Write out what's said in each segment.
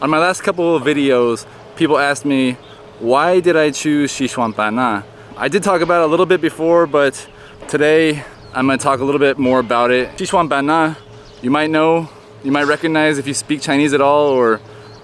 On my last couple of videos, people asked me, why did I choose Xishuangbanna? I did talk about it a little bit before, but today I'm going to talk a little bit more about it. Xishuangbanna, you might know, you might recognize if you speak Chinese at all or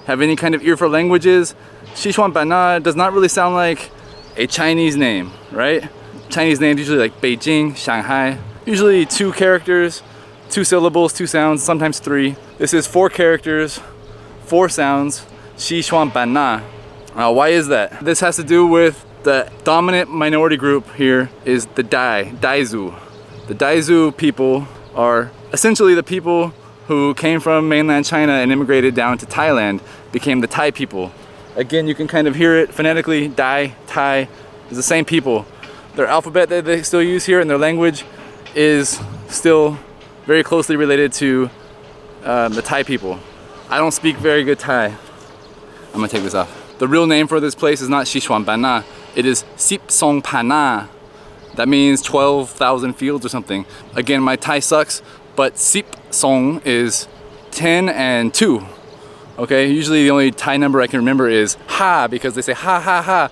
have any kind of ear for languages. Xishuangbanna does not really sound like a Chinese name, right? Chinese names usually like Beijing, Shanghai. Usually 2 characters, 2 syllables, 2 sounds, sometimes 3. This is 4 characters, 4 sounds, Xishuangbanna. Why is that? This has to do with the dominant minority group here is the Daizu. The Daizu people are essentially the people who came from mainland China and immigrated down to Thailand, became the Thai people. Again, you can kind of hear it phonetically, Thai, is the same people. Their alphabet that they still use here and their language is still very closely related to the Thai people. I don't speak very good Thai. I'm gonna take this off. The real name for this place is not Xishuangbanna, it is Songkran. That means 12,000 fields or something. Again, my Thai sucks, but Sip Song is 10 and 2. Okay, usually the only Thai number I can remember is Ha, because they say ha ha ha.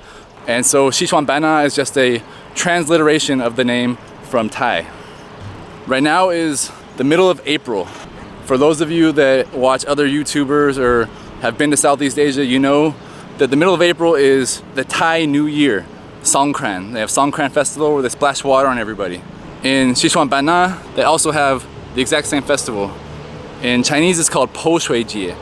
And so Xishuangbanna is just a transliteration of the name from Thai. Right now is the middle of April. For those of you that watch other YouTubers or have been to Southeast Asia, you know that the middle of April is the Thai New Year, Songkran. They have Songkran festival where they splash water on everybody. In Xishuangbanna, they also have the exact same festival. In Chinese, it's called Po Shui Jie,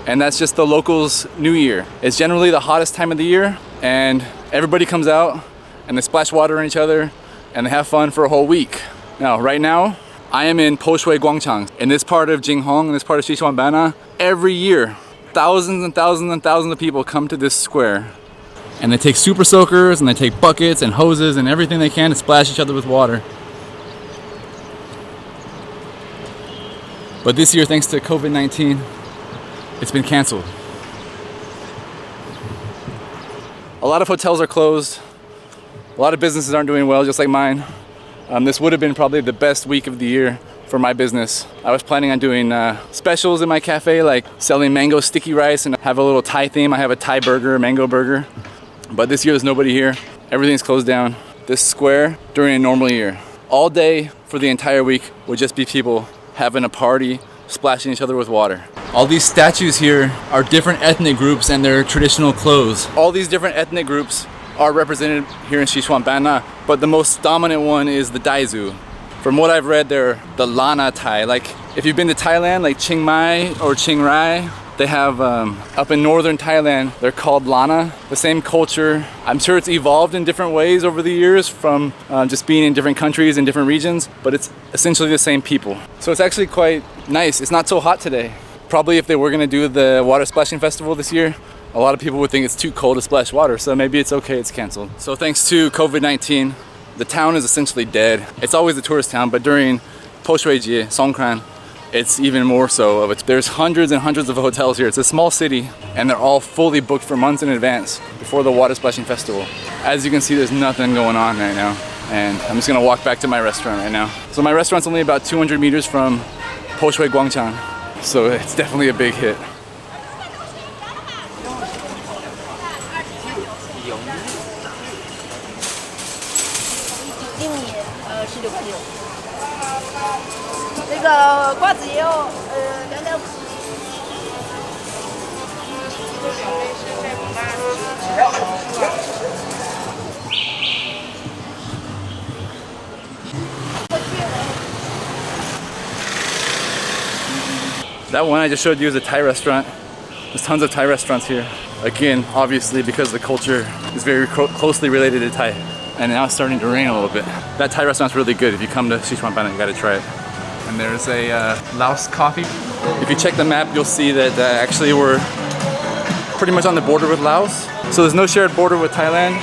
and that's just the locals' New Year. It's generally the hottest time of the year, and everybody comes out and they splash water on each other and they have fun for a whole week. Now, right now, I am in Po Shui Guangchang. In this part of Jinghong, in this part of Xishuangbanna, every year, thousands and thousands and thousands of people come to this square. And they take super soakers and they take buckets and hoses and everything they can to splash each other with water. But this year, thanks to COVID-19, it's been canceled. A lot of hotels are closed. A lot of businesses aren't doing well, just like mine. This would have been probably the best week of the year for my business. I was planning on doing specials in my cafe, like selling mango sticky rice and have a little Thai theme. I have a Thai burger, mango burger. But this year there's nobody here. Everything's closed down. This square, during a normal year, all day for the entire week would just be people having a party, splashing each other with water. All these statues here are different ethnic groups and their traditional clothes. All these different ethnic groups are represented here in Xishuangbanna, but the most dominant one is the Daizu. From what I've read, they're the Lana Thai. Like, if you've been to Thailand, like Chiang Mai or Chiang Rai, they have, up in northern Thailand, they're called Lana. The same culture. I'm sure it's evolved in different ways over the years from just being in different countries and different regions, but it's essentially the same people. So it's actually quite nice. It's not so hot today. Probably if they were gonna do the water splashing festival this year, a lot of people would think it's too cold to splash water, so maybe it's okay, it's canceled. So thanks to COVID-19, the town is essentially dead. It's always a tourist town, but during Po Shui Jie, Songkran, it's even more so of it. There's hundreds and hundreds of hotels here. It's a small city, and they're all fully booked for months in advance before the water splashing festival. As you can see, there's nothing going on right now, and I'm just gonna walk back to my restaurant right now. So my restaurant's only about 200 meters from Po Shui Guangchang, so it's definitely a big hit. That one I just showed you is a Thai restaurant. There's tons of Thai restaurants here. Again, obviously because the culture is very closely related to Thai. And now it's starting to rain a little bit. That Thai restaurant's really good. If you come to Xishuangbanna, you gotta try it. And there's a Laos coffee. If you check the map, you'll see that actually we're pretty much on the border with Laos. So there's no shared border with Thailand.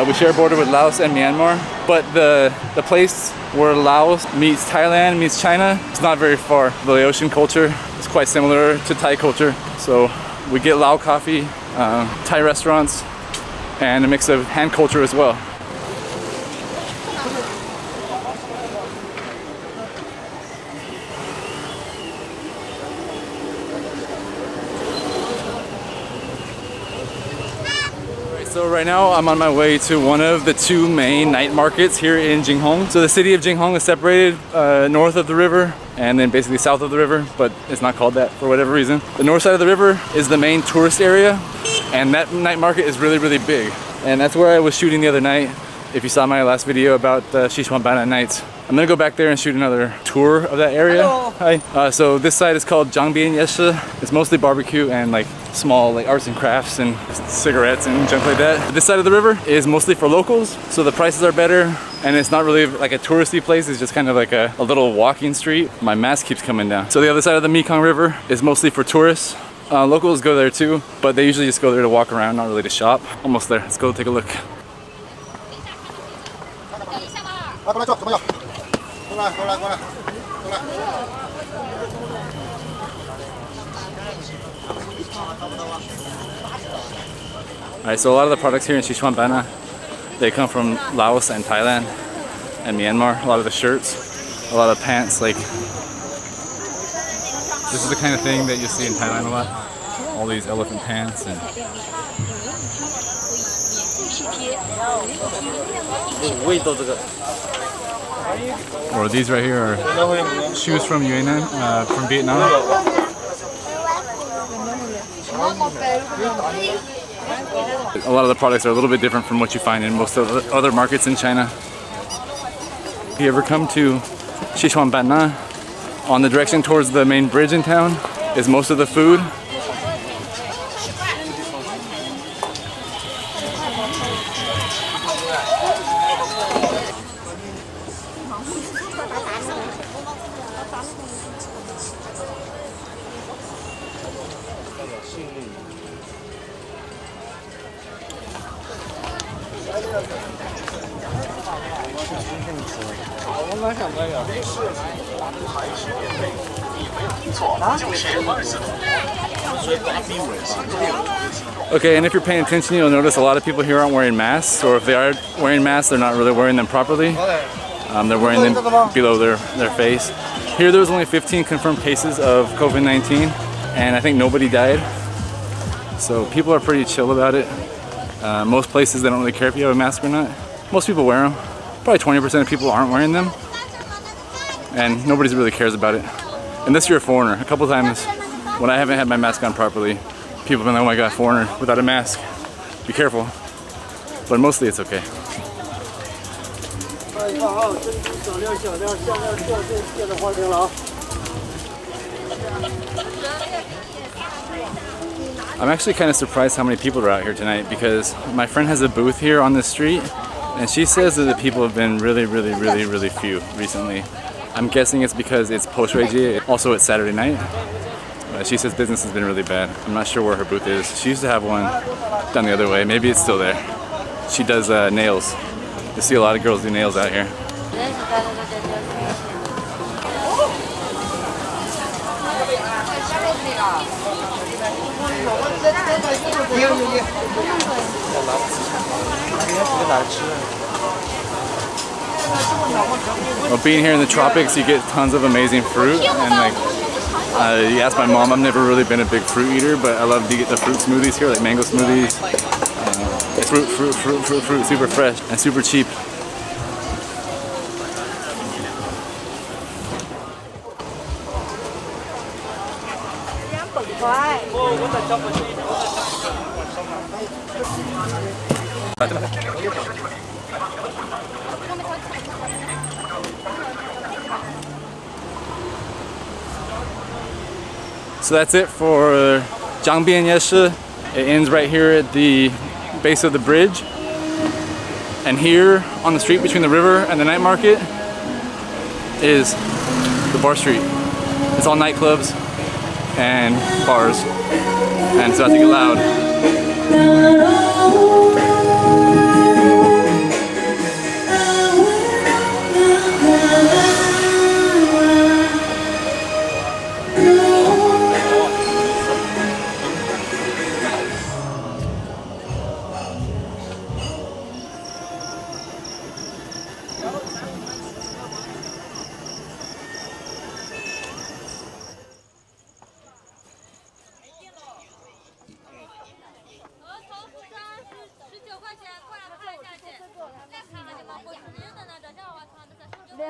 We share a border with Laos and Myanmar. But the place where Laos meets Thailand, meets China, it's not very far. The Laotian culture is quite similar to Thai culture. So we get Lao coffee, Thai restaurants, and a mix of Han culture as well. So right now I'm on my way to one of the two main night markets here in Jinghong. So the city of Jinghong is separated north of the river and then basically south of the river, but it's not called that for whatever reason. The north side of the river is the main tourist area, and that night market is really, really big. And that's where I was shooting the other night. If you saw my last video about Xishuangbanna nights, I'm gonna go back there and shoot another tour of that area. Hello. Hi. So this side is called Zhangbian. It's mostly barbecue and like small like arts and crafts and cigarettes and junk like that. This side of the river is mostly for locals, so the prices are better and it's not really like a touristy place. It's just kind of like a little walking street. My mask keeps coming down. So the other side of the Mekong River is mostly for tourists. Locals go there too, but they usually just go there to walk around, not really to shop. Almost there. Let's go take a look. Alright, so a lot of the products here in Xishuangbanna, they come from Laos and Thailand and Myanmar. A lot of the shirts, a lot of pants, like this is the kind of thing that you see in Thailand a lot. All these elephant pants and or these right here are shoes from Yunnan, from Vietnam. A lot of the products are a little bit different from what you find in most of the other markets in China. If you ever come to Xishuangbanna, on the direction towards the main bridge in town is most of the food. Okay, and if you're paying attention, you'll notice a lot of people here aren't wearing masks, or if they are wearing masks, they're not really wearing them properly. They're wearing them below their face. Here there was only 15 confirmed cases of COVID-19, and I think nobody died. So people are pretty chill about it. Most places they don't really care if you have a mask or not. Most people wear them. Probably 20% of people aren't wearing them, and nobody really cares about it. Unless you're a foreigner. A couple times when I haven't had my mask on properly, people have been like, oh my god, foreigner without a mask. Be careful. But mostly it's okay. I'm actually kind of surprised how many people are out here tonight, because my friend has a booth here on the street and she says that the people have been really few recently. I'm guessing it's because it's post-Reiji, also it's Saturday night. She says business has been really bad. I'm not sure where her booth is. She used to have one down the other way. Maybe it's still there. She does nails. You see a lot of girls do nails out here. Well, being here in the tropics, you get tons of amazing fruit, and like you ask my mom, I've never really been a big fruit eater, but I love to get the fruit smoothies here, like mango smoothies. Fruit, super fresh and super cheap. So that's it for Zhangbian. It ends right here at the base of the bridge. And here on the street between the river and the night market is the bar street. It's all nightclubs and bars. And it's about to get loud. You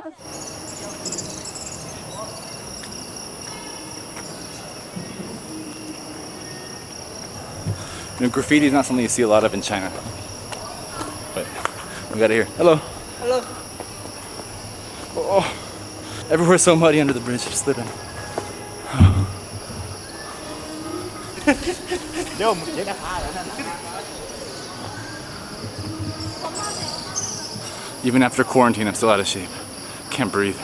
know, graffiti is not something you see a lot of in China. But we got it here. Hello. Hello. Oh, everywhere's so muddy under the bridge, I'm slipping. Even after quarantine, I'm still out of shape. Can't breathe.